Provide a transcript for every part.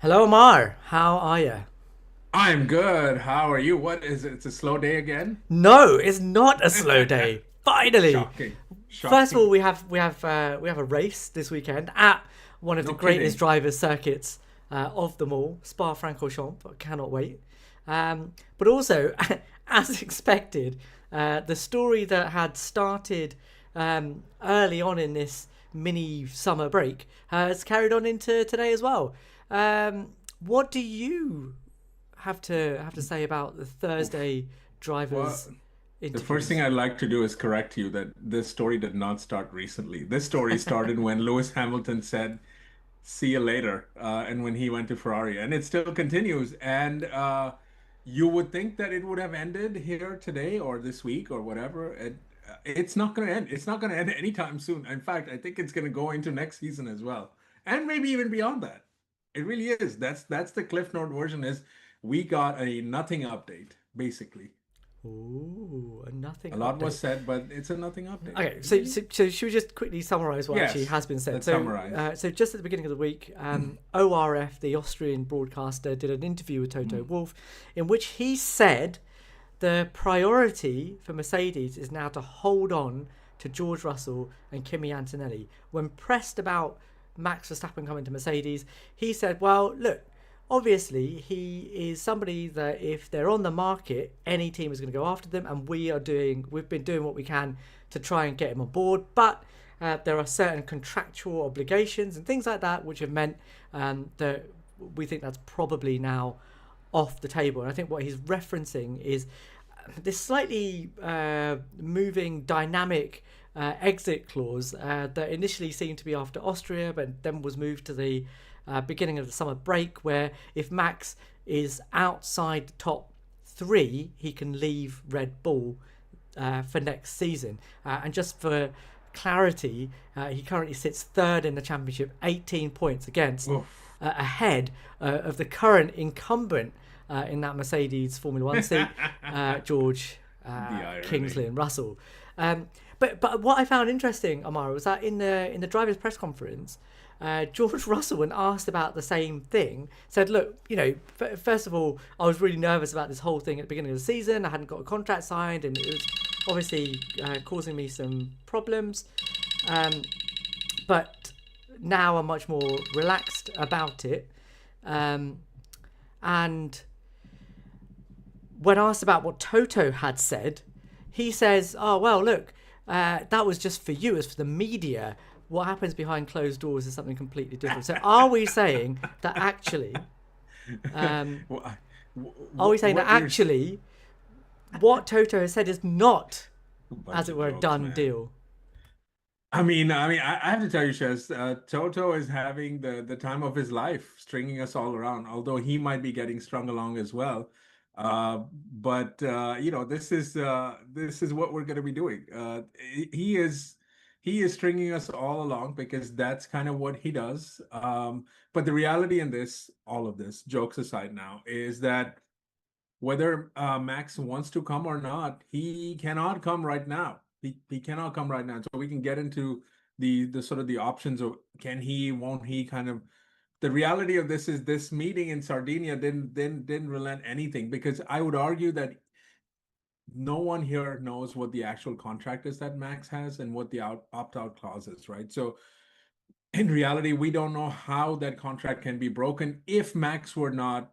Hello, Amar. How are you? I'm good. How are you? What is it? It's a slow day again? No, it's not a slow day. Finally. Shocking. First of all, Shocking. we have a race this weekend at one of the No greatest kidding. drivers' circuits of them all, Spa-Francorchamps. I cannot wait. But also, as expected, the story that had started early on in this mini summer break has carried on into today as well. What do you have to say about the Oof. Thursday Well, drivers' the first thing interviews? I'd like to do is correct you that this story did not start recently. This story started when Lewis Hamilton said, "See you later," and when he went to Ferrari, and it still continues. And you would think that it would have ended here today or this week or whatever. It's not going to end. It's not going to end anytime soon. In fact, I think it's going to go into next season as well, and maybe even beyond that. It really is. That's the Cliff Note version. Is we got a nothing update basically. Ooh, a nothing A lot update. was said, but it's a nothing update. Okay, It so, really so, is. so should we just quickly summarise what actually Yes. has been said? Let's So, summarize. so just at the beginning of the week, ORF, the Austrian broadcaster, did an interview with Toto Mm. Wolff, in which he said the priority for Mercedes is now to hold on to George Russell and Kimi Antonelli. When pressed about Max Verstappen coming to Mercedes, he said, "Well, look, obviously he is somebody that if they're on the market, any team is going to go after them, and we've been doing what we can to try and get him on board, but." There are certain contractual obligations and things like that, which have meant that we think that's probably now off the table. And I think what he's referencing is this slightly moving dynamic exit clause that initially seemed to be after Austria, but then was moved to the beginning of the summer break, where if Max is outside the top three, he can leave Red Bull for next season. And just for clarity, he currently sits third in the championship, 18 points against Oof. ahead of the current incumbent in that Mercedes Formula One seat, George The Kingsley irony. and Russell. But what I found interesting, Amara, was that in the drivers' press conference, George Russell, when asked about the same thing, said, "Look, first of all, I was really nervous about this whole thing at the beginning of the season. I hadn't got a contract signed, and it was obviously causing me some problems. Um, but now I'm much more relaxed about it. Um, and when asked about what Toto had said, he says, "Oh well, look, that was just for you, as for the media. What happens behind closed doors is something completely different." So, are we saying that actually, um, What, are we saying that what you're actually, what Toto has said is not, a as bunch it of were, a jokes, done man. deal? I have to tell you, Shez, Toto is having the time of his life, stringing us all around. Although he might be getting strung along as well, but this is what we're going to be doing. He is he is stringing us all along because that's kind of what he does. But the reality in this, all of this, jokes aside, now is that whether Max wants to come or not, he cannot come right now. He cannot come right now. So we can get into the sort of the options of can he, won't he kind of the reality of this is this meeting in Sardinia didn't relent anything because I would argue that no one here knows what the actual contract is that Max has and what the opt-out clause is, right? So in reality, we don't know how that contract can be broken if Max were not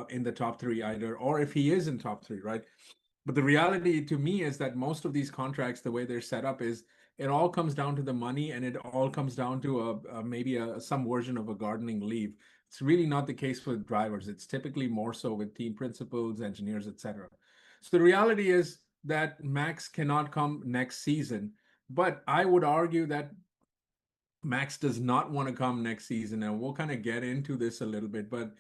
in the top three either, or if he is in top three, right? But the reality to me is that most of these contracts, the way they're set up, is it all comes down to the money, and it all comes down to maybe some version of a gardening leave. It's really not the case with drivers. It's typically more so with team principals, engineers, etc. So the reality is that Max cannot come next season, but I would argue that Max does not want to come next season, and we'll kind of get into this a little bit, but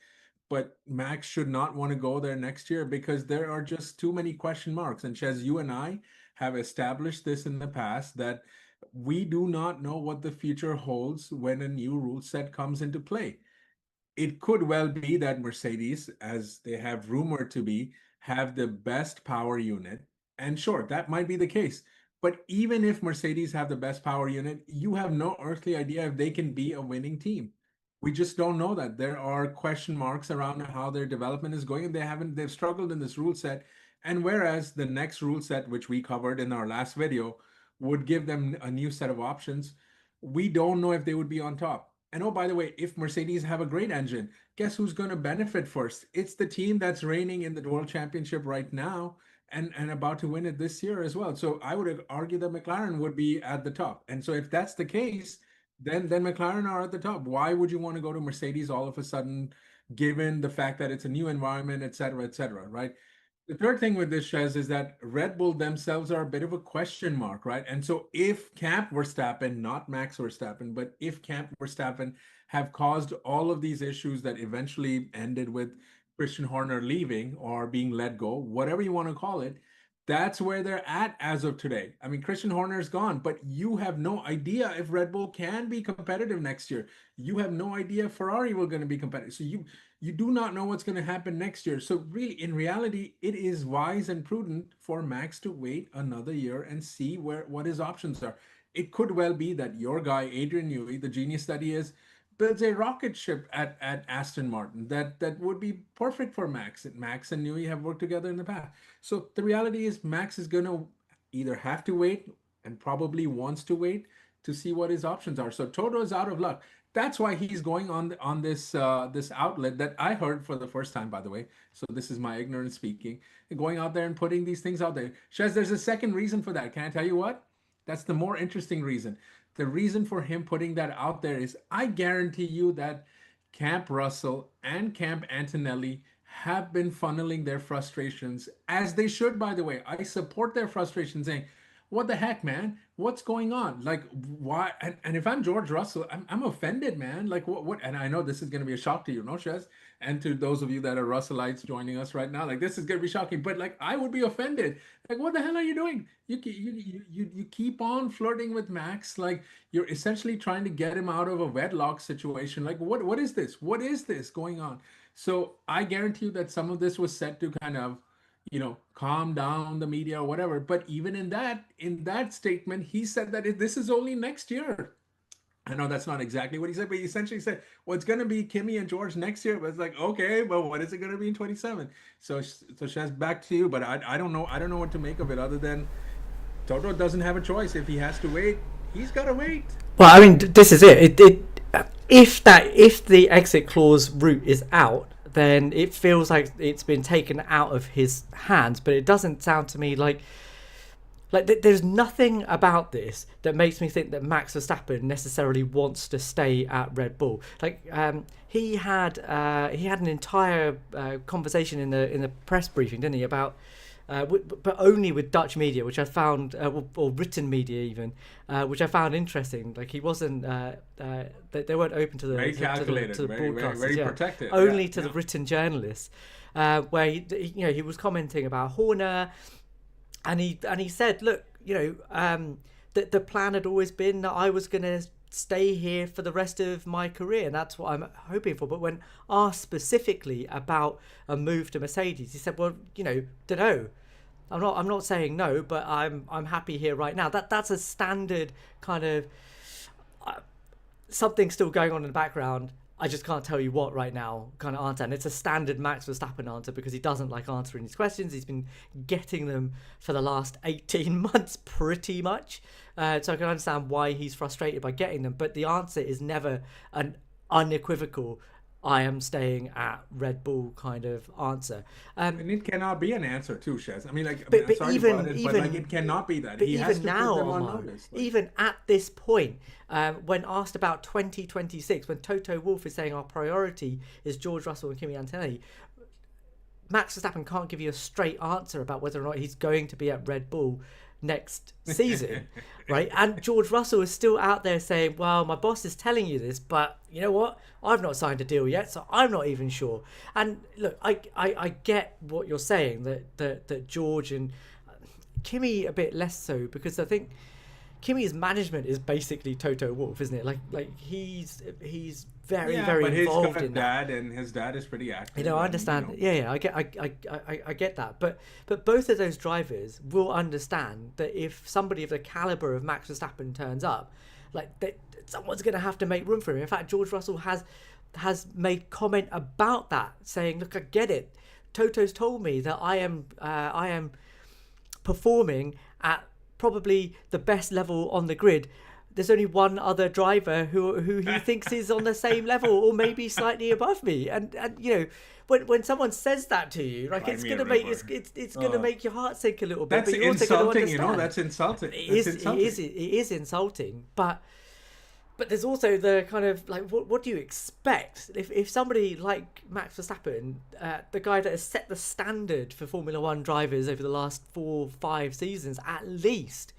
Max should not want to go there next year because there are just too many question marks. And Chez, you and I have established this in the past that we do not know what the future holds when a new rule set comes into play. It could well be that Mercedes, as they have rumored to be, have the best power unit. And sure, that might be the case. But even if Mercedes have the best power unit, you have no earthly idea if they can be a winning team. We just don't know that. There are question marks around how their development is going, and they've struggled in this rule set. And whereas the next rule set, which we covered in our last video, would give them a new set of options, we don't know if they would be on top. And oh, by the way, if Mercedes have a great engine, guess who's going to benefit first? It's the team that's reigning in the World Championship right now and about to win it this year as well. So I would argue that McLaren would be at the top. And so if that's the case, then McLaren are at the top. Why would you want to go to Mercedes all of a sudden, given the fact that it's a new environment, et cetera, right? The third thing with this, Shez, is that Red Bull themselves are a bit of a question mark, right? And so if Camp Verstappen, not Max Verstappen, but if Camp Verstappen have caused all of these issues that eventually ended with Christian Horner leaving or being let go, whatever you want to call it, that's where they're at as of today. I mean, Christian Horner is gone, but you have no idea if Red Bull can be competitive next year. You have no idea if Ferrari will going to be competitive. So you do not know what's going to happen next year. So really, in reality, it is wise and prudent for Max to wait another year and see what his options are. It could well be that your guy, Adrian Newey, the genius that he is, builds a rocket ship at Aston Martin that would be perfect for Max. And Max and Newey have worked together in the past. So the reality is Max is going to either have to wait and probably wants to wait to see what his options are. So Toto is out of luck. That's why he's going on this this outlet that I heard for the first time, by the way. So this is my ignorance speaking, going out there and putting these things out there. Shez, there's a second reason for that. Can I tell you what? That's the more interesting reason. The reason for him putting that out there is I guarantee you that Camp Russell and Camp Antonelli have been funneling their frustrations, as they should, by the way. I support their frustrations, saying, what the heck, man? What's going on? Like, why? And if I'm George Russell, I'm offended, man. Like, what? And I know this is going to be a shock to you, no, Shez? And to those of you that are Russellites joining us right now, like, this is going to be shocking. But, like, I would be offended. Like, what the hell are you doing? You keep on flirting with Max. Like, you're essentially trying to get him out of a wedlock situation. Like, what is this? What is this going on? So I guarantee you that some of this was set to kind of, calm down the media or whatever. But even in that statement, he said that this is only next year. I know that's not exactly what he said, but he essentially said, well, it's going to be Kimi and George next year. But it's like, okay, but what is it going to be in 27? So Shaz, back to you. But I don't know. I don't know what to make of it other than Toto doesn't have a choice. If he has to wait, he's got to wait. Well, I mean, this is it. If the exit clause route is out, then it feels like it's been taken out of his hands. But it doesn't sound to me like there's nothing about this that makes me think that Max Verstappen necessarily wants to stay at Red Bull. Like he had an entire conversation in the press briefing, didn't he, about but only with Dutch media, which I found, or written media even, which I found interesting. Like he wasn't, they weren't open to the very calculated, to the broadcasters, very protected, only to the written journalists, where he was commenting about Horner, and he said, look, the plan had always been that I was going to stay here for the rest of my career, and that's what I'm hoping for. But when asked specifically about a move to Mercedes, he said, well, dunno. I'm not saying no, but I'm happy here right now. That's a standard kind of something still going on in the background. I just can't tell you what right now kind of answer. And it's a standard Max Verstappen answer because he doesn't like answering these questions. He's been getting them for the last 18 months pretty much. So I can understand why he's frustrated by getting them. But the answer is never an unequivocal, I am staying at Red Bull kind of answer. And it cannot be an answer too, Shez. I mean, it cannot be that. But he even has to now, put them on Omar, notice. even at this point, when asked about 2026, when Toto Wolff is saying our priority is George Russell and Kimi Antonelli, Max Verstappen can't give you a straight answer about whether or not he's going to be at Red Bull next season, right? And George Russell is still out there saying, well, my boss is telling you this, but you know what? I've not signed a deal yet, so I'm not even sure. And look, I get what you're saying, that George and Kimi a bit less so, because I think Kimi's management is basically Toto Wolff, isn't it? Like he's very involved in that. And his dad is pretty active. I understand. Yeah, I get that. But both of those drivers will understand that if somebody of the caliber of Max Verstappen turns up, someone's going to have to make room for him. In fact, George Russell has has made comment about that, saying, "Look, I get it. Toto's told me that I am performing at probably the best level on the grid. There's only one other driver who he thinks is on the same level or maybe slightly above me." And you know, when someone says that to you, like, it's gonna make it's gonna make your heart sink a little bit. That's but you're also insulting, you know. That's insulting. It is insulting, but there's also the kind of like, what do you expect if somebody like Max Verstappen, the guy that has set the standard for Formula One drivers over the last 4-5 seasons at least,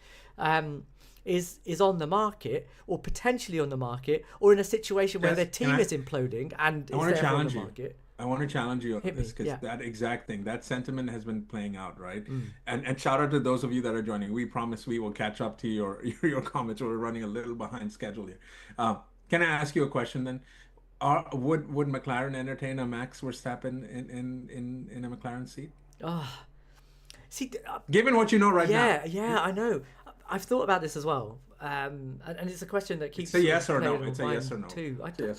is on the market or potentially on the market or in a situation where their team is imploding and is there on the market. I want to challenge you on this, because that exact thing, that sentiment has been playing out, right? And shout out to those of you that are joining. We promise we will catch up to your comments. We're running a little behind schedule here. Can I ask you a question then? Would McLaren entertain a Max Verstappen in a McLaren seat? See, given what you know right now. Yeah, I know. I've thought about this as well, and it's a question that keeps. It's a yes or no. It's a yes or no. Too. Okay.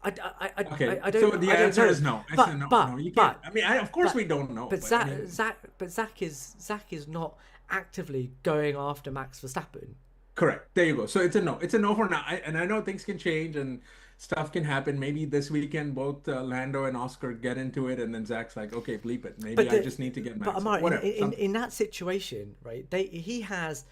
I don't. So the answer is no. But you can't. I mean, of course we don't know. But Zach is not actively going after Max Verstappen. Correct. There you go. So it's a no. It's a no for now. And I know things can change and stuff can happen. Maybe this weekend both Lando and Oscar get into it, and then Zach's like, okay, bleep it. Maybe I just need to get Max. But Amar, in that situation, right? He has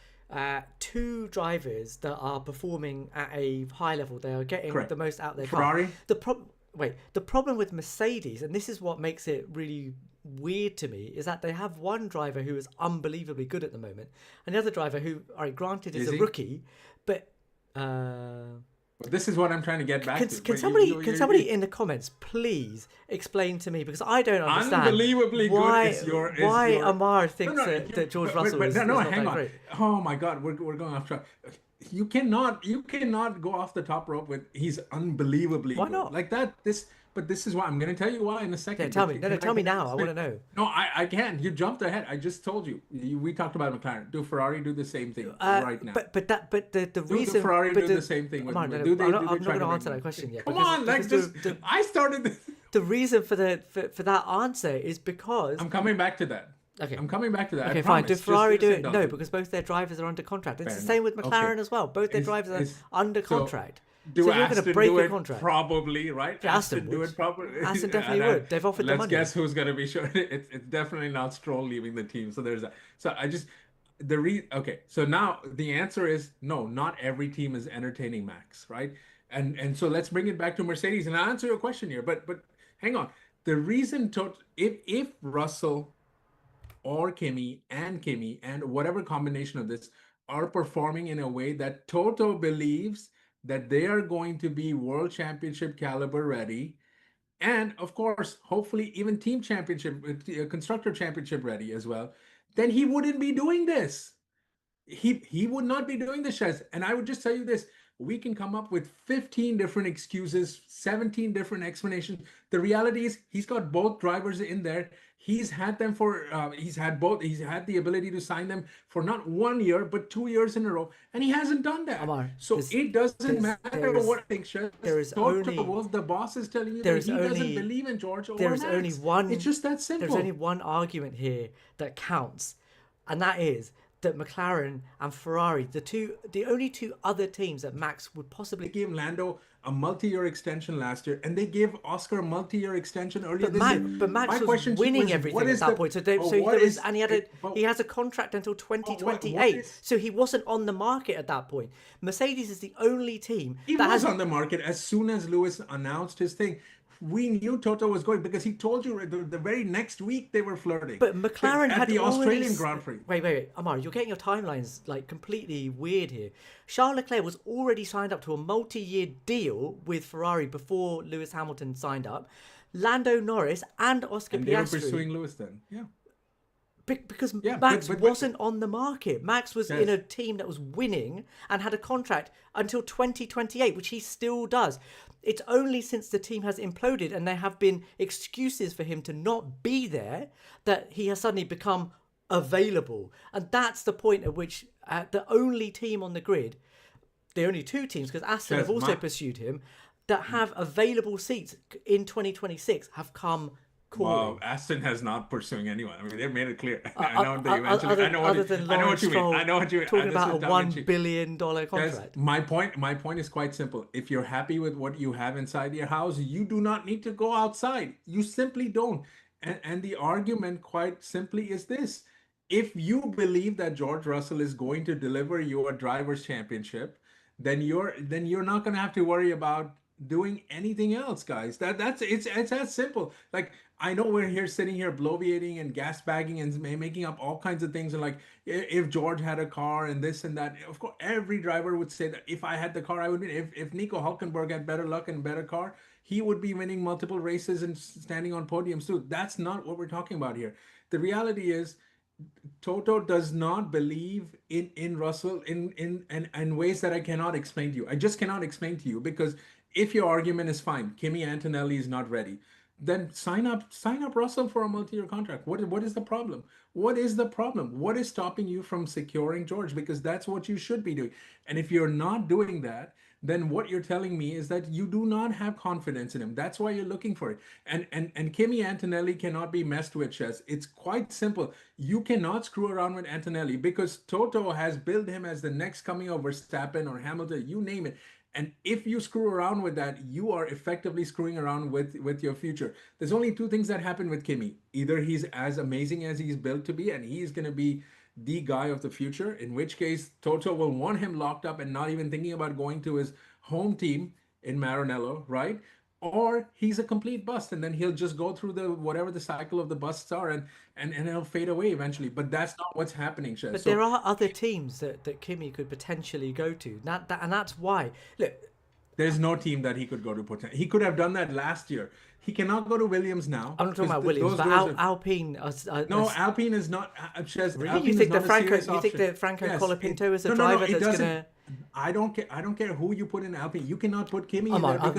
2 drivers that are performing at a high level. They are getting the most out of their Ferrari. car. The problem with Mercedes, and this is what makes it really weird to me, is that they have one driver who is unbelievably good at the moment, and the other driver who, all right, granted is a rookie, but this is what I'm trying to get back to. Can somebody in the comments please explain to me, because I don't understand unbelievably why Amar thinks that George Russell is hang not on. great. Oh my God, we're going off track. You cannot go off the top rope with he's unbelievably why good. not like that. But this is why I'm going to tell you why in a second. Yeah, tell me. Tell me now. I want to know. No, I can't. You jumped ahead. I just told you. We talked about McLaren. Do Ferrari do the same thing right now? But the reason do Ferrari do the same thing? I'm not going to answer that question yet. Come on, I started this. The reason for that answer is because I'm coming back to that. Okay. I'm coming back to that. Okay, fine. Do Ferrari do it? No, because both their drivers are under contract. It's the same with McLaren as well. Both their drivers are under contract. So you're going to break a contract? Probably, right? Aston do it probably. Aston definitely would. They've offered the money. Let's guess who's going to be sure. It's definitely not Stroll leaving the team. So there's that. So okay. So now the answer is no. Not every team is entertaining Max, right? And so let's bring it back to Mercedes, and I'll answer your question here. But hang on. The reason if Russell or Kimi and whatever combination of this are performing in a way that Toto believes that they are going to be world championship caliber ready, and of course, hopefully even team championship, constructor championship ready as well, then he wouldn't be doing this. He would not be doing this, Shez. And I would just tell you this. We can come up with 15 different excuses, 17 different explanations. The reality is he's got both drivers in there. He's had them for, he's had the ability to sign them for not 1 year, but 2 years in a row. And he hasn't done that. Amar, so it doesn't matter what I think, Shez. Toto Wolff, the boss, is telling you that he doesn't believe in George or Max. Only one. It's just that simple. There's only one argument here that counts, and that is that McLaren and Ferrari, the only 2 other teams that Max would possibly... They gave Lando a multi-year extension last year, and they gave Oscar a multi-year extension earlier this year. But Max was winning everything at that point. He has a contract until 2028. So he wasn't on the market at that point. Mercedes is the only team that was on the market as soon as Lewis announced his thing. We knew Toto was going because he told you the very next week they were flirting. But McLaren had the Australian Grand Prix. Wait, Amar, you're getting your timelines like completely weird here. Charles Leclerc was already signed up to a multi-year deal with Ferrari before Lewis Hamilton signed up. Lando Norris and Oscar Piastri. They were pursuing Lewis then, yeah. Because Max wasn't on the market. Max was in a team that was winning and had a contract until 2028, which he still does. It's only since the team has imploded and there have been excuses for him to not be there that he has suddenly become available. And that's the point at which the only team on the grid, the only 2 teams, because Aston have also pursued him, that have available seats in 2026 have come calling. Well, Aston has not pursuing anyone. I mean, they've made it clear. I know they eventually. Other, I know other what. than I know Lawrence what you mean. Stroll I know what you mean. talking This about is a tongue in cheek. $1 billion Guys, contract. my point is quite simple. If you're happy with what you have inside your house, you do not need to go outside. You simply don't. And the argument quite simply is this. If you believe that George Russell is going to deliver you a drivers' championship, then you're not going to have to worry about doing anything else, guys. It's as simple. Like, I know we're here sitting here bloviating and gas bagging and making up all kinds of things, and like, if George had a car and this and that, of course every driver would say that if I had the car I would win. If Nico Hulkenberg had better luck and better car, he would be winning multiple races and standing on podiums too. That's not what we're talking about here. The reality is, Toto does not believe in Russell in ways that I cannot explain to you. I just cannot explain to you, because if your argument is fine, Kimi Antonelli is not ready, then sign up Russell for a multi-year contract. What is the problem? What is the problem? What is stopping you from securing George? Because that's what you should be doing. And if you're not doing that, then what you're telling me is that you do not have confidence in him. That's why you're looking for it. And Kimi Antonelli cannot be messed with, Chess. It's quite simple. You cannot screw around with Antonelli, because Toto has billed him as the next coming of Verstappen or Hamilton, you name it. And if you screw around with that, you are effectively screwing around with your future. There's only two things that happen with Kimi. Either he's as amazing as he's built to be, and he's going to be the guy of the future, in which case Toto will want him locked up and not even thinking about going to his home team in Maranello, right? Or he's a complete bust, and then he'll just go through the whatever the cycle of the busts are, and he'll fade away eventually. But that's not what's happening, Shez. But there are other teams that Kimi could potentially go to. And that's why. Look, there's no team that he could go to. He could have done that last year. He cannot go to Williams now. I'm not talking about Williams, but Alpine. No, Alpine is not. Shez, Really? Alpine You think is not a serious Franco option. Yes, Colapinto is a no, driver it that's doesn't. going to... I don't care who you put in Alpine. You cannot put Kimi in on, there, I've because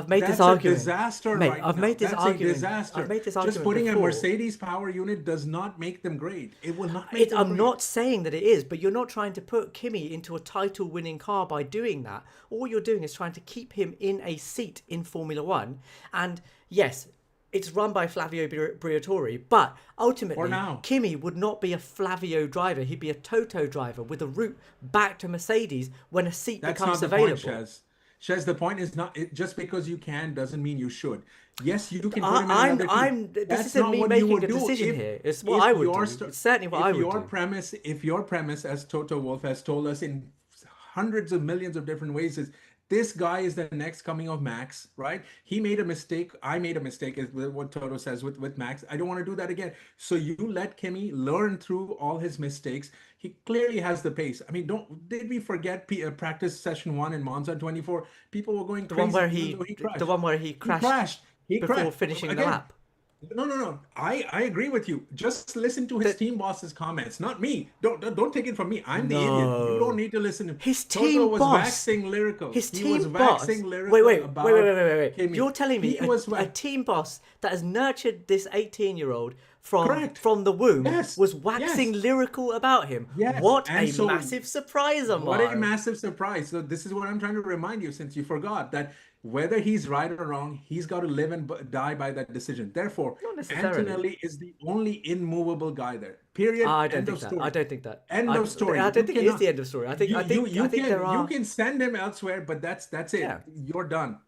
made that's this argument. a disaster Mate, right I've now. made this That's argument. a disaster. I've made this argument Just putting before. a Mercedes power unit does not make them great. It will not make them I'm great. not saying that it is, but you're not trying to put Kimi into a title-winning car by doing that. All you're doing is trying to keep him in a seat in Formula One. And yes, it's run by Flavio Briatore, but ultimately, Kimi would not be a Flavio driver. He'd be a Toto driver with a route back to Mercedes when a seat becomes available. Point, Shez, the point is not just because you can doesn't mean you should. Yes, you can put him in another team. This isn't me making a decision here. It's what I would do. It's certainly what I would do. If your premise, as Toto Wolff has told us in hundreds of millions of different ways, is this guy is the next coming of Max, right? He made a mistake. I made a mistake, is what Toto says with Max. I don't want to do that again. So you let Kimi learn through all his mistakes. He clearly has the pace. I mean, did we forget practice session 1 in Monza 24? People were going crazy. The one where he crashed. Before finishing the lap. No. I agree with you. Just listen to his team boss's comments, not me. Don't take it from me. I'm the idiot. You don't need to listen to him. His team Toto was boss. Waxing lyrical. His he team was boss. Waxing lyrical wait. Kimi. You're telling me a team boss that has nurtured this 18-year-old from the womb was waxing lyrical about him. Yes. What a massive surprise, Amar. What a massive surprise. So this is what I'm trying to remind you, since you forgot that whether he's right or wrong, he's got to live and die by that decision. Therefore, Antonelli is the only immovable guy there. Period. I don't think that. End of story. I don't think it is the end of story. I think you can send him elsewhere, but that's it. Yeah. You're done.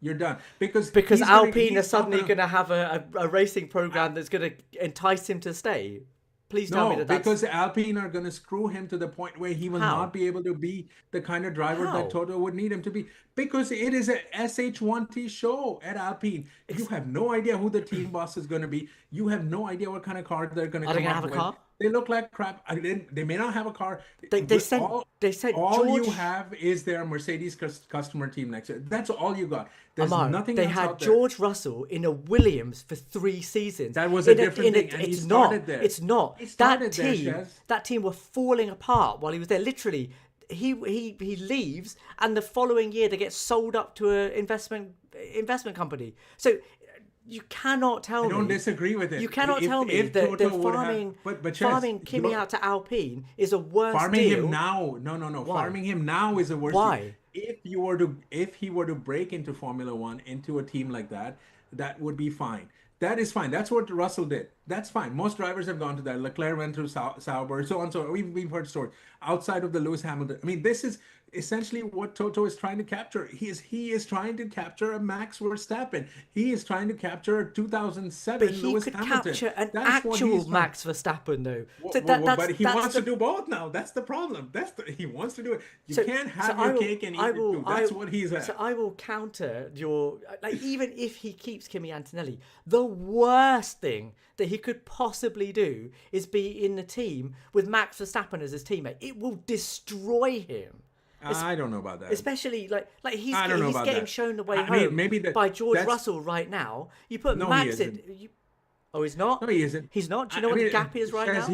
Because Alpine are suddenly going to have a racing program that's going to entice him to stay. Please tell me that that's... because Alpine are going to screw him to the point where he will not be able to be the kind of driver that Toto would need him to be. Because it is a SH1T show at Alpine. You have no idea who the team boss is going to be. You have no idea what kind of car they're going to come up with. Are they going to have a car? They look like crap. They may not have a car. They said all George... you have is their Mercedes customer team next year. That's all you got. There's nothing they else had out there. George Russell in a Williams for 3 seasons. That was a different thing. And it's he not. started there. It's not. That team were falling apart while he was there. Literally, he leaves, and the following year they get sold up to an investment company. So you cannot tell me. I don't disagree with it. You cannot tell me that farming Kimi out to Alpine is a worse farming deal. Him now. No. Why? Farming him now is a worse Why? deal. if he were to break into Formula One into a team like that, that would be fine. That is fine. That's what Russell did. That's fine. Most drivers have gone to that. Leclerc went through Sauber, so on. So we've heard stories outside of the Lewis Hamilton. I mean, this is essentially what Toto is trying to capture. He is trying to capture a Max Verstappen. He is trying to capture a But 2007 he Lewis could Hamilton. capture an That's what actual he's trying. Max Verstappen, though. So But he that's wants to the do both now. That's the problem. He wants to do it. You so can't so have I your will cake and eat I it will too. I That's what he's so at. I will counter your like even if he keeps Kimi Antonelli, the worst thing that he could possibly do is be in the team with Max Verstappen as his teammate. It will destroy him. I don't know about that. Especially like he's I don't know he's about getting that. shown the way I mean, home maybe by George that's Russell right now. You put no, he Max in. isn't. Oh, he's not. No, he isn't. He's not. Do you know I what the mean, gap is right Shaz, now?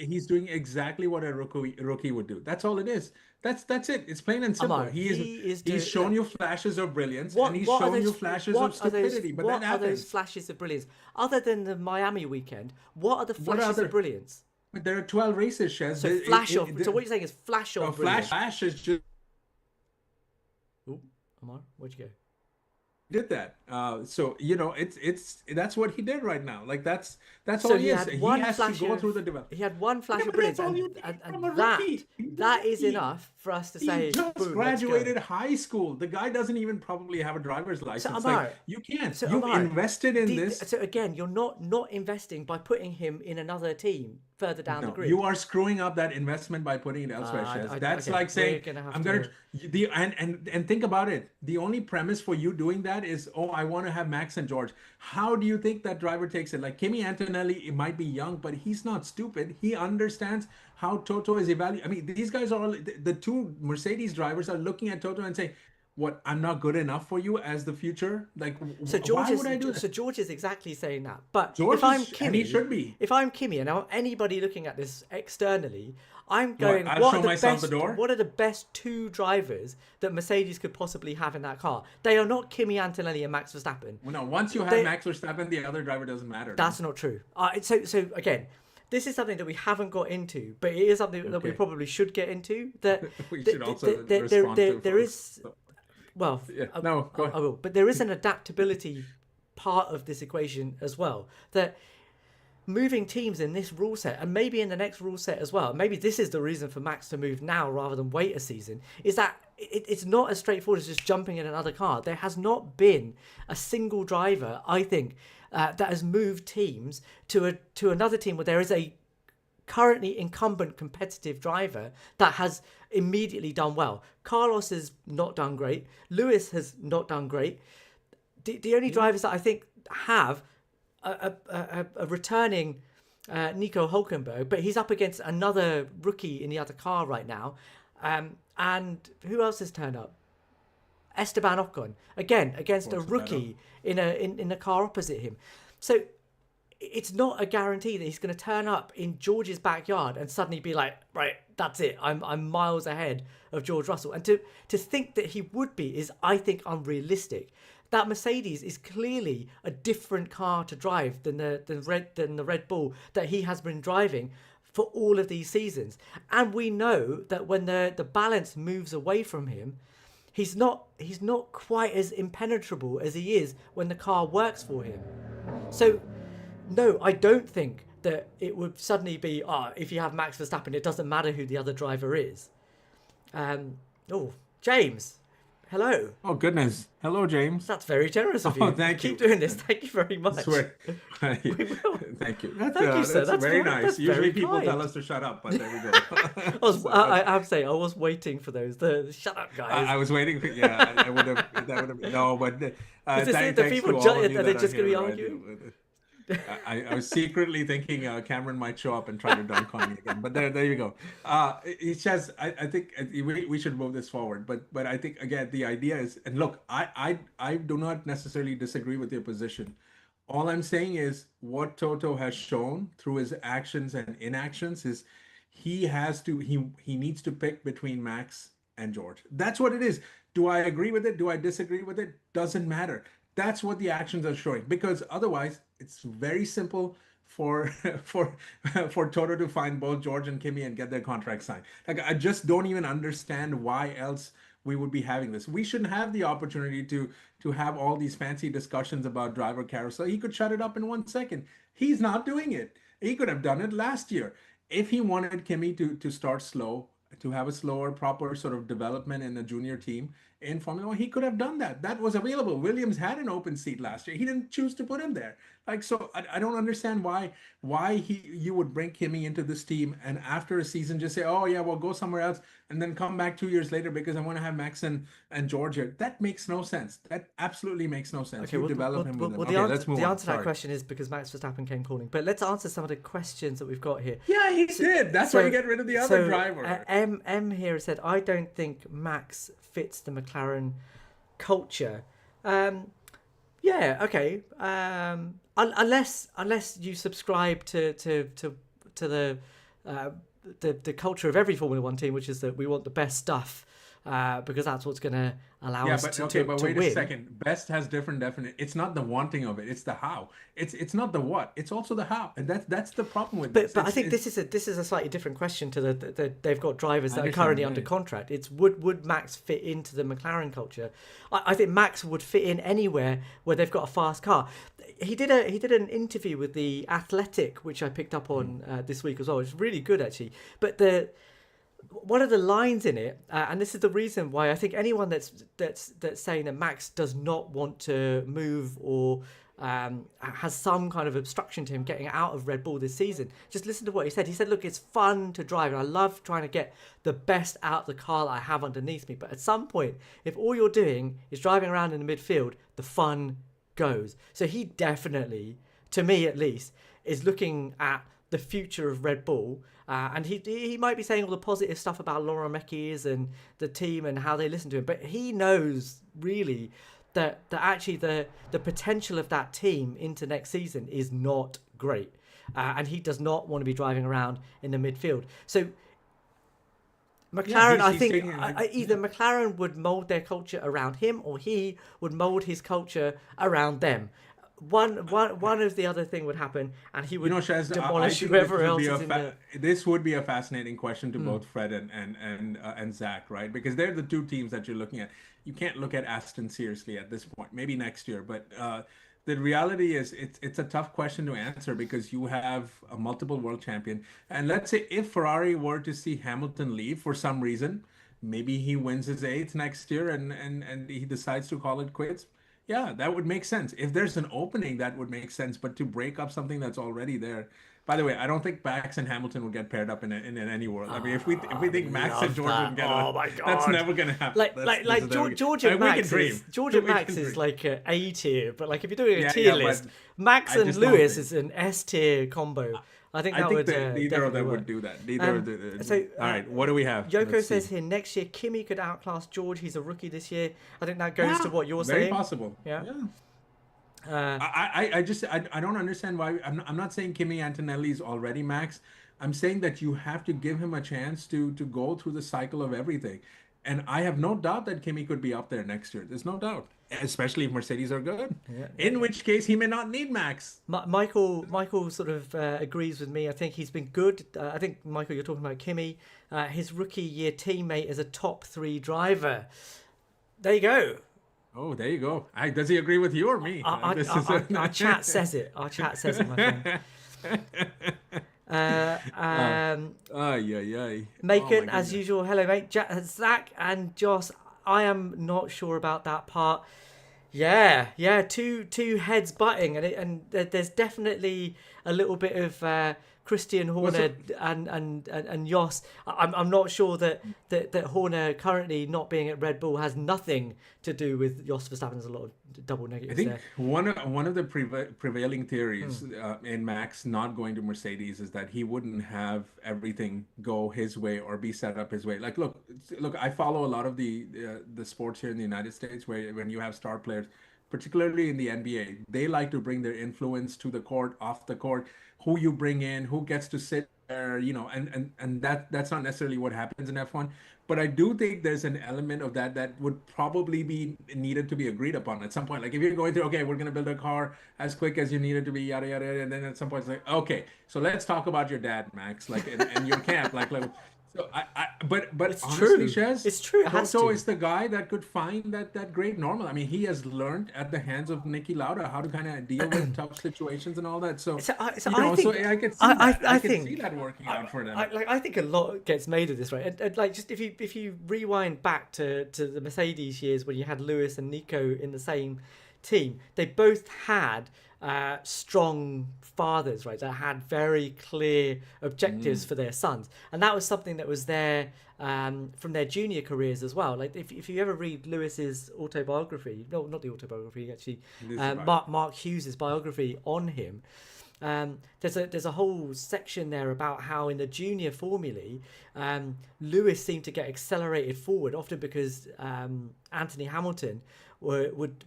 he's doing exactly what a rookie would do. That's all it is. That's it. It's plain and simple. Amar, he is He's doing. shown you flashes of brilliance and he's What are shown you those? flashes of stupidity, but that What are those happens. flashes of brilliance? Other than the Miami weekend, what are the What flashes of other? brilliance? But there are 12 races, Shaz. So flash of. So what you're saying is flash A of brilliance. flash is just Oh, Amar, where'd you go? did that. So it's that's what he did right now. Like that's all So he he is. had He one has to flash go of through the development. he had one flash Yeah, of but that's brilliance, all you and need and, from a and that rookie. He's a that is rookie. enough for us to He say, just boom, let's go. graduated high school. The guy doesn't even probably have a driver's So license. Like Amar, you can't. so You've Amar, invested in this. so again, you're not investing by putting him in another team further down the No, grid. you are screwing up that investment by putting it elsewhere, Shez. That's Okay, like we're saying gonna have I'm gonna to. the and think about it. The only premise for you doing that is, oh, I want to have Max and George. How do you think that driver takes it? Like Kimi Antonelli, it might be young, but he's not stupid. He understands how Toto is evaluating. I mean, these guys are all the two Mercedes drivers are looking at Toto and saying, "What? I'm not good enough for you as the future. Like, why would I do that?" So George is exactly saying that. But George if I'm is, and he Kimi, should be. if I'm Kimi, and I'm anybody looking at this externally, I'm What? going, I'll show myself the door. what are the best two drivers that Mercedes could possibly have in that car? They are not Kimi Antonelli and Max Verstappen. Well, no, once you have They, Max Verstappen, the other driver doesn't matter. that's not true. So again, this is something that we haven't got into, but it is something that we Okay. probably should get into. That We th- should th- also th- there, there, respond there, to there folks. is well, Yeah. No, go I ahead. will, but there is an adaptability part of this equation as well. That moving teams in this rule set, and maybe in the next rule set as well, maybe this is the reason for Max to move now rather than wait a season, is that it's not as straightforward as just jumping in another car. There has not been a single driver, I think, that has moved teams to another team where there is a currently incumbent competitive driver that has immediately done well. Carlos has not done great. Lewis has not done great. The only drivers that I think have a returning Nico Hulkenberg, but he's up against another rookie in the other car right now. And who else has turned up? Esteban Ocon again against a rookie in a car opposite him. So it's not a guarantee that he's going to turn up in George's backyard and suddenly be like, right, that's it. I'm miles ahead of George Russell. And to think that he would be is, I think, unrealistic. That Mercedes is clearly a different car to drive than the Red Bull that he has been driving for all of these seasons. And we know that when the balance moves away from him, he's not quite as impenetrable as he is when the car works for him. So no, I don't think that it would suddenly be, if you have Max Verstappen, it doesn't matter who the other driver is. James, hello. Oh, goodness. Hello, James. That's very generous of you. Oh, thank Keep you. doing this. Thank you very much. Swear. We will. Thank you. Thank you, sir. That's very nice. that's Usually very people kind. tell us to shut up, but there we go. I have to say, I was waiting for those. The shut up, guys. I was waiting for, yeah, I would have, that would have been, no, but Is this thanks the to people all of you are they that just going to be here. arguing? I was secretly thinking Cameron might show up and try to dunk on me again, but there you go. It's just I think we should move this forward, but I think again the idea is, and look, I do not necessarily disagree with your position. All I'm saying is what Toto has shown through his actions and inactions is he needs to pick between Max and George. That's what it is. Do I agree with it? Do I disagree with it? Doesn't matter. That's what the actions are showing, because otherwise it's very simple for for Toto to find both George and Kimi and get their contract signed. Like I just don't even understand why else we would be having this. We shouldn't have the opportunity to have all these fancy discussions about driver carousel. He could shut it up in 1 second. He's not doing it. He could have done it last year. If he wanted Kimi to start slow, to have a slower, proper sort of development in a junior team in Formula One, he could have done that. That was available. Williams had an open seat last year. He didn't choose to put him there. Like, so I don't understand why you would bring Kimi into this team and after a season just say, oh yeah, well go somewhere else and then come back 2 years later because I want to have Max and George here. That makes no sense. That absolutely makes no sense. Okay, You develop him with him. Okay, let's move the on. answer to that Sorry. question is because Max Verstappen came calling. But let's answer some of the questions that we've got here. Yeah, he did. That's why you get rid of the other driver. M here said, I don't think Max fits the McLaren culture. Yeah, okay. Unless you subscribe to the culture of every Formula One team, which is that we want the best stuff, because that's what's going to allow us to wait win. a second. Best has different definite. It's not the wanting of it. It's the how. It's not the what. It's also the how, and that's the problem with this. But I think this is a slightly different question to the they've got drivers that are currently under contract. It's would Max fit into the McLaren culture? I think Max would fit in anywhere where they've got a fast car. He did an interview with the Athletic, which I picked up on this week as well. It's really good actually. But one of the lines in it, and this is the reason why I think anyone that's saying that Max does not want to move or has some kind of obstruction to him getting out of Red Bull this season, just listen to what he said. He said, look, it's fun to drive and I love trying to get the best out of the car that I have underneath me. But at some point, if all you're doing is driving around in the midfield, the fun goes. So he definitely, to me at least, is looking at the future of Red Bull, and he might be saying all the positive stuff about Laura Mekies and the team and how they listen to him, but he knows really that actually the potential of that team into next season is not great, and he does not want to be driving around in the midfield. So McLaren, I think either McLaren would mould their culture around him or he would mould his culture around them. One of the other thing would happen, and he would demolish whoever else is in the... This would be a fascinating question to both Fred and Zach, right? Because they're the two teams that you're looking at. You can't look at Aston seriously at this point. Maybe next year, but the reality is it's a tough question to answer because you have a multiple world champion, and let's say if Ferrari were to see Hamilton leave for some reason, maybe he wins his 8th next year, and he decides to call it quits. Yeah, that would make sense. If there's an opening, that would make sense. But to break up something that's already there. By the way, I don't think Max and Hamilton would get paired up in any world. I mean, if we think Max and George would get on, my God, that's never gonna happen. George and Max is like an A tier, but like if you're doing a tier list, Max and Lewis is an S tier combo. I think neither of them would do that. All right, what do we have? Yoko says here, next year Kimi could outclass George. He's a rookie this year. I think that goes to what you're saying. Very possible. Yeah. I don't understand why. I'm not saying Kimi Antonelli is already Max. I'm saying that you have to give him a chance to go through the cycle of everything. And I have no doubt that Kimi could be up there next year. There's no doubt, especially if Mercedes are good. Yeah. In which case, he may not need Max. Michael sort of agrees with me. I think he's been good. I think, Michael, you're talking about Kimi. His rookie year teammate is a top 3 driver. There you go. Oh, there you go. Does he agree with you or me? Our chat says it. Our chat says it, my friend. Macon, as usual. Hello, mate. Zach and Joss. I am not sure about that part. Yeah. Two heads butting, and there's definitely a little bit of Christian Horner and Jos. I'm not sure that Horner currently not being at Red Bull has nothing to do with Jos Verstappen. There's a lot of double negatives there. I think one of the prevailing theories in Max not going to Mercedes is that he wouldn't have everything go his way or be set up his way. Like, look, I follow a lot of the sports here in the United States where when you have star players, particularly in the NBA, they like to bring their influence to the court, off the court, who you bring in, who gets to sit there, and that's not necessarily what happens in F1. But I do think there's an element of that would probably be needed to be agreed upon at some point. Like if you're going through, okay, we're going to build a car as quick as you need it to be, yada, yada, yada. And then at some point it's like, okay, so let's talk about your dad, Max, like, and your camp. Like, So but It's honestly, true. Shez, It's true. It has Toto to. is the guy that could find that great normal. I mean, he has learned at the hands of Nicky Lauda how to kind of deal with tough situations and all that. So, So I so think I could see that. I I could see think that working out for them. I think a lot gets made of this, right? And like just if you rewind back to the Mercedes years when you had Lewis and Nico in the same team, they both had strong fathers, right? That had very clear objectives for their sons, and that was something that was there from their junior careers as well. Like if you ever read Lewis's autobiography, no, not the autobiography, actually, This is right. Mark Hughes's biography on him. There's a whole section there about how in the junior formulae, Lewis seemed to get accelerated forward often because Anthony Hamilton would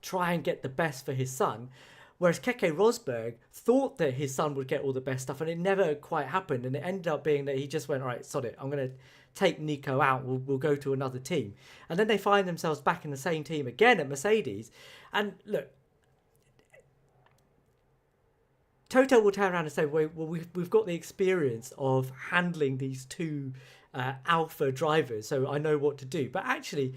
try and get the best for his son, whereas Keke Rosberg thought that his son would get all the best stuff, and it never quite happened. And it ended up being that he just went, all right, sod it, I'm going to take Nico out. We'll go to another team, and then they find themselves back in the same team again at Mercedes. And look, Toto will turn around and say, well, we've got the experience of handling these two alpha drivers, so I know what to do. But actually,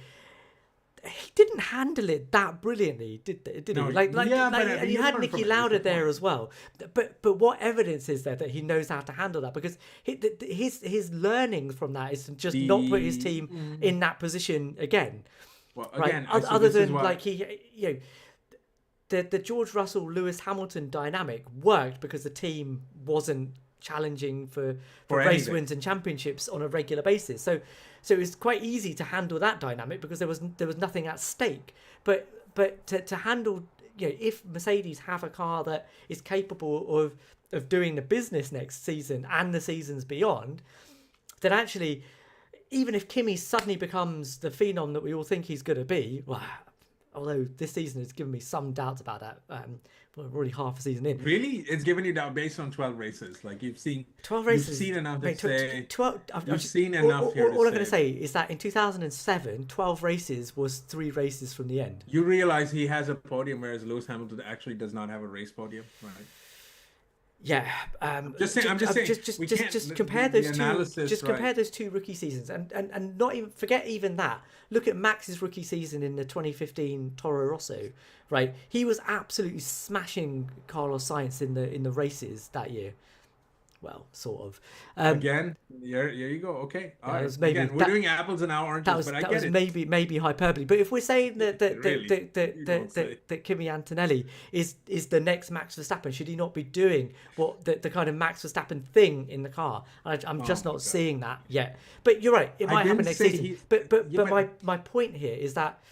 he didn't handle it that brilliantly, did he? No, Yeah, but I and mean, you you had learn from Nicky it. Is Lauda the there point. as well. But what evidence is there that he knows how to handle that? Because his learnings from that is to just not put his The team in that position again, Well, right? again, so Other this is than why. like the George Russell Lewis Hamilton dynamic worked because the team wasn't challenging for For race anything. wins and championships on a regular basis. So it was quite easy to handle that dynamic because there was nothing at stake. But to handle, if Mercedes have a car that is capable of doing the business next season and the seasons beyond, then actually, even if Kimi suddenly becomes the phenom that we all think he's going to be, well, although this season has given me some doubts about that, we're already half a season in. Really, it's given you down based on 12 races. Like 12 you've races, seen enough to mate, say, 12, you've seen enough here to all I'm going to say. say is that in 2007, 12 races was 3 races from the end. You realize he has a podium, whereas Lewis Hamilton actually does not have a race podium, right? Yeah, Just saying. I'm just saying. We can't. just compare The those two. analysis, Just right? compare those two rookie seasons, and not even forget even that. Look at Max's rookie season in the 2015 Toro Rosso, right? He was absolutely smashing Carlos Sainz in the races that year. Well, sort of. Again, here you go. Okay, all That right. was maybe Again, we're that, doing apples and oranges, but I that get was it. maybe hyperbole. But if we're saying Really, you don't say. that Kimi Antonelli is the next Max Verstappen, should he not be doing what the kind of Max Verstappen thing in the car? I'm just Oh my not God. seeing that yet. But you're right, it I might happen didn't next say season. he. But Yeah, my point here is that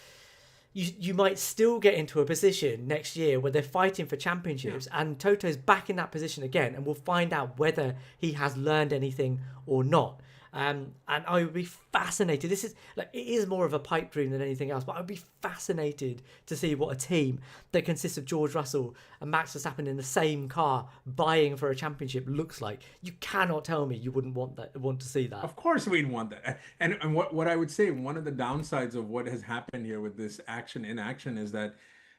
you might still get into a position next year where they're fighting for championships, and Toto's back in that position again, and we'll find out whether he has learned anything or not. And I would be fascinated. This is like, it is more of a pipe dream than anything else, but I'd be fascinated to see what a team that consists of George Russell and Max Verstappen in the same car buying for a championship looks like. You cannot tell me you wouldn't want to see that. Of course, we'd want that. And what I would say, one of the downsides of what has happened here with this action in action is that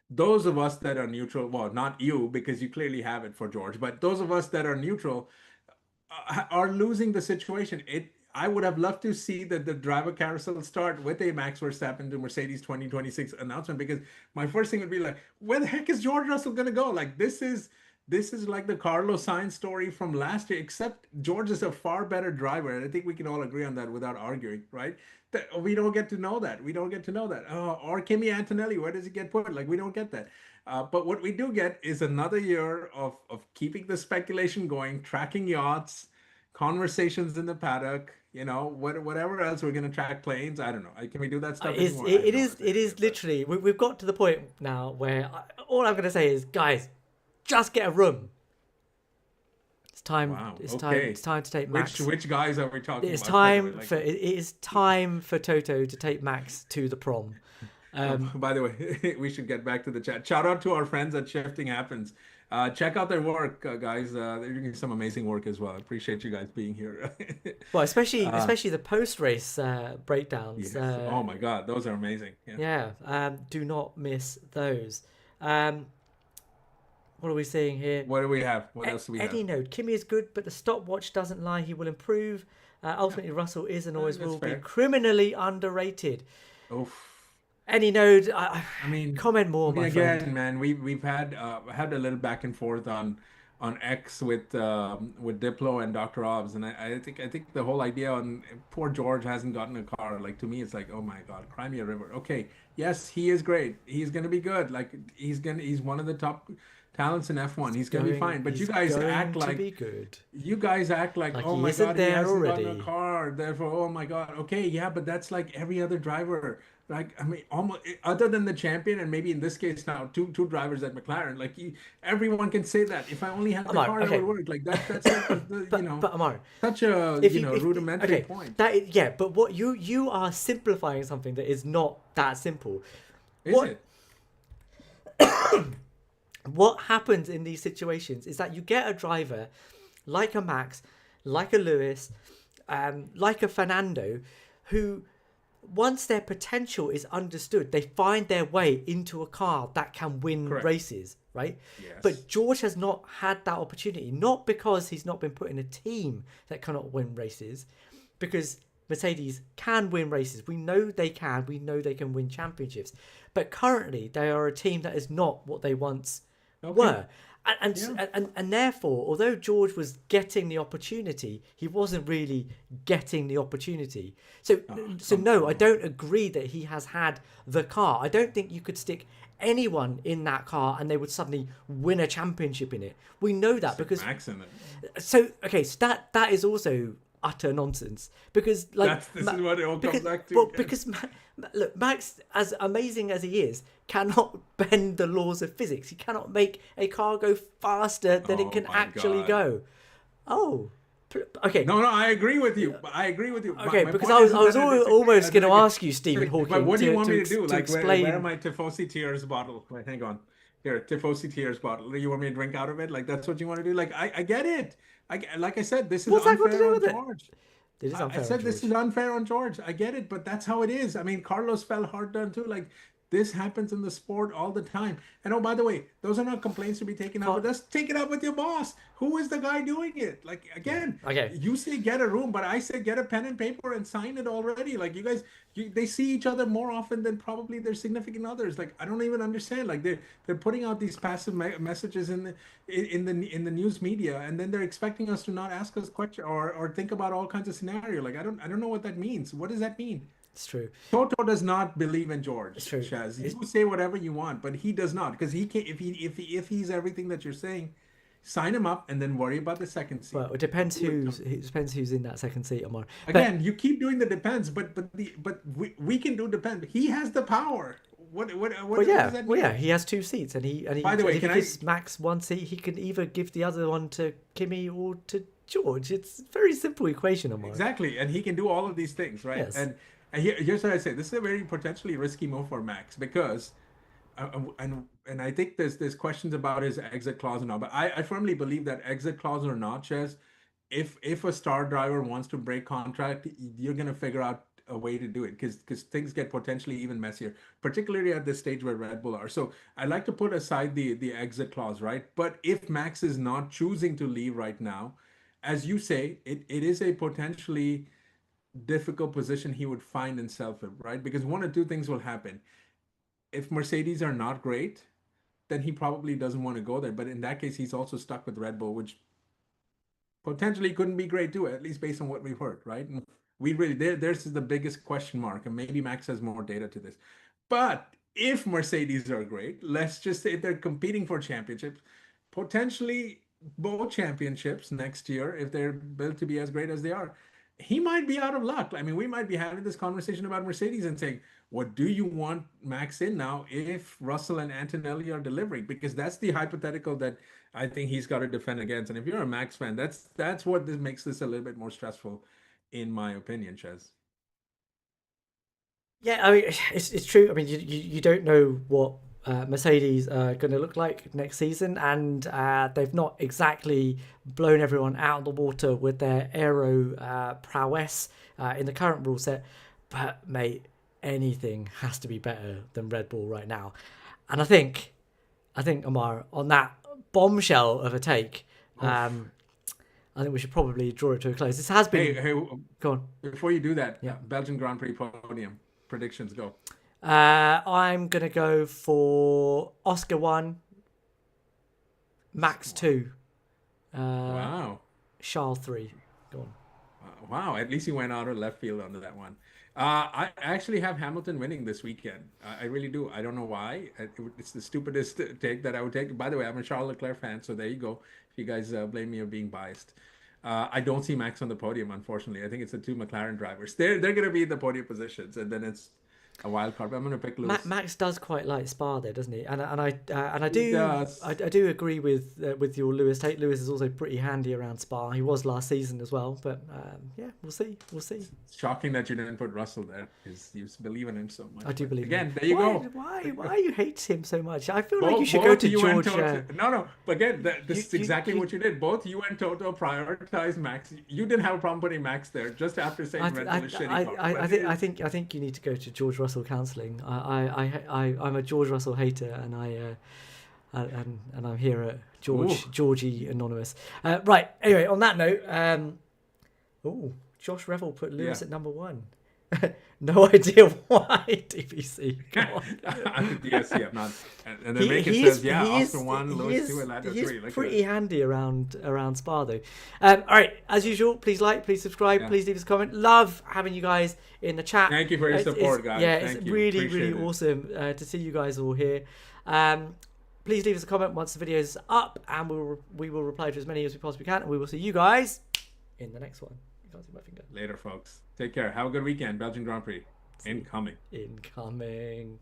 those of us that are neutral, well, not you because you clearly have it for George, but those of us that are neutral are losing the situation. I would have loved to see the driver carousel start with a Max Verstappen to Mercedes 2026 announcement, because my first thing would be like, where the heck is George Russell gonna go? Like this is like the Carlos Sainz story from last year, except George is a far better driver, and I think we can all agree on that without arguing, right? That we don't get to know that. We don't get to know that. Or Kimi Antonelli, where does he get put? Like we don't get that. But what we do get is another year of keeping the speculation going, tracking yachts, conversations in the paddock, whatever else we're going to track planes. I don't know. Can we do that stuff anymore? I have It no is idea, but literally we've got to the point now where all I'm going to say is, guys, just get a room. It's time. wow. It's time. Okay. It's time to take Max. Which guys are we talking It's about, by the way? time Like, for it is time for Toto to take Max to the prom. by the way, we should get back to the chat. Shout out to our friends at Shifting Happens. Check out their work, guys. They're doing some amazing work as well. I appreciate you guys being here. Well, especially the post race breakdowns. Yes. Oh my God, those are amazing. Yeah. Yeah. Do not miss those. What are we seeing here? What do we have? What else do we have? Eddie note: Kimi is good, but the stopwatch doesn't lie. He will improve. Ultimately, Russell is and always That's will fair. be criminally underrated. Oof. Any node, I mean, comment more, my friend. again, man, we've had a little back and forth on X with Diplo and Dr. Obbs, and I think the whole idea on poor George hasn't gotten a car. Like to me, it's like, oh my God, cry me a river. Okay, yes, he is great. He's gonna be good. Like he's one of the top talents in F1. He's gonna be fine. But He's going to be good. you guys act like, Like oh he my isn't God, he there hasn't gotten a already. car. Therefore, oh my God. Okay, yeah, but that's like every other driver. Like I mean, almost other than the champion, and maybe in this case now two drivers at McLaren. Like everyone can say that. If I only had the Amar, car, that would okay, work. Like that's like but Amar, such a if you if rudimentary okay, point. yeah, but what you are simplifying something that is not that simple. Is What it? what happens in these situations is that you get a driver like a Max, like a Lewis, like a Fernando, who once their potential is understood, they find their way into a car that can win Correct. races, right? Yes. But George has not had that opportunity, not because he's not been put in a team that cannot win races, because Mercedes can win races. We know they can. We know they can win championships. But currently, they are a team that is not what they once were. And therefore, although George was getting the opportunity, he wasn't really getting the opportunity. So no, I don't agree that he has had the car. I don't think you could stick anyone in that car and they would suddenly win a championship in it. We know that because Max in it. so that is also utter nonsense because This is what it all comes back to. Well, because look, Max, as amazing as he is, cannot bend the laws of physics. He cannot make a car go faster than it can actually go. Oh, okay. No, I agree with you. I agree with you. Okay, my because point I isn't was that I disagree. almost going to Like, ask you, Stephen Hawking, but what do you want me to do? to Like, explain. where am I Tifosi Tears bottle? Wait, hang on. Here, Tifosi Tears bottle. Do you want me to drink out of it? Like, that's what you want to do? Like, I get it. Like I said, this is What's that got to unfair do on with it? George. It is I unfair on said this George. is unfair on George. I get it, but that's how it is. I mean, Carlos fell hard done too. Like this happens in the sport all the time. And oh, by the way, those are not complaints to be taken up with us. Take it up with your boss. Who is the guy doing it? Like again, Okay. you say get a room, but I say get a pen and paper and sign it already. Like you guys, they see each other more often than probably their significant others. Like I don't even understand. Like they're putting out these passive messages in the news media, and then they're expecting us to not ask us questions or think about all kinds of scenario. Like I don't know what that means. What does that mean? It's true. Toto does not believe in George. It's true. Shaz. You say whatever you want, but he does not because he can't. If he's everything that you're saying, sign him up and then worry about the second seat. Well, it depends who's in that second seat, Amar. Again, you keep doing the depends, but we can do depend. He has the power. What does that mean? Well, yeah, he has 2 seats, and he. By the way, if he gives Max 1 seat, he can either give the other one to Kimi or to George. It's a very simple equation, Amar. Exactly, and he can do all of these things, right? Yes. And here's what I say: this is a very potentially risky move for Max because, and I think there's questions about his exit clause and all, but I firmly believe that exit clause or not, Ches, if a star driver wants to break contract, you're gonna figure out a way to do it because things get potentially even messier, particularly at this stage where Red Bull are. So I like to put aside the exit clause, right? But if Max is not choosing to leave right now, as you say, it is a potentially difficult position he would find himself in, right? Because one or two things will happen. If Mercedes are not great, then he probably doesn't want to go there. But in that case, he's also stuck with Red Bull, which potentially couldn't be great too, at least based on what we've heard, right? And we really there's the biggest question mark, and maybe Max has more data to this. But if Mercedes are great, let's just say they're competing for championships, potentially both championships next year, if they're built to be as great as they are, he might be out of luck. I mean, we might be having this conversation about Mercedes and saying, what do you want Max in now if Russell and Antonelli are delivering? Because that's the hypothetical that I think he's got to defend against. And if you're a Max fan, that's what makes this a little bit more stressful, in my opinion, Ches. Yeah, I mean, it's true. I mean, you don't know what Mercedes are going to look like next season, and they've not exactly blown everyone out of the water with their aero prowess in the current rule set. But mate, anything has to be better than Red Bull right now. And I think Amar, on that bombshell of a take, I think we should probably draw it to a close. This has been. Hey, Go on. before you do that, Yeah. Belgian Grand Prix podium predictions go. I'm gonna go for Oscar 1, Max 2, Wow. Charles 3. Go on. Wow, at least you went out of left field on that one. I actually have Hamilton winning this weekend. I really do. I don't know why. It's the stupidest take that I would take. By the way, I'm a Charles Leclerc fan, so there you go. If you guys blame me of being biased. I don't see Max on the podium, unfortunately. I think it's the two McLaren drivers. They're going to be in the podium positions, and then it's a wild card. But I'm going to pick Lewis. Max does quite like Spa there, doesn't he? And I He do does. I do agree with your Lewis take. Lewis is also pretty handy around Spa. He was last season as well, but yeah, we'll see. It's shocking that you didn't put Russell there because you believe in him so much. I do believe again. him. There you go. Why you hate him so much? I feel like you should go to George. No. But again, this is exactly what you did. Both you and Toto prioritized Max. You didn't have a problem putting Max there just after saying Red Bull is shitty. I think you need to go to George Russell counselling. I'm a George Russell hater, and and I'm here at Georgie Anonymous. Right. Anyway, on that note, Josh Revel put Lewis at number 1. No idea why, DPC. Yes, yeah, not. And then Macon says, after 1, Lewis 2, and Ladder 3. He's pretty handy around Spa, though. All right, as usual, please like, please subscribe, please leave us a comment. Love having you guys in the chat. Thank you for your support, guys. Yeah, Thank it's you. really, Appreciate really awesome to see you guys all here. Please leave us a comment once the video is up, and we will reply to as many as we possibly can, and we will see you guys in the next one. You can't see my finger. Later, folks. Take care. Have a good weekend. Belgian Grand Prix. Incoming. Incoming.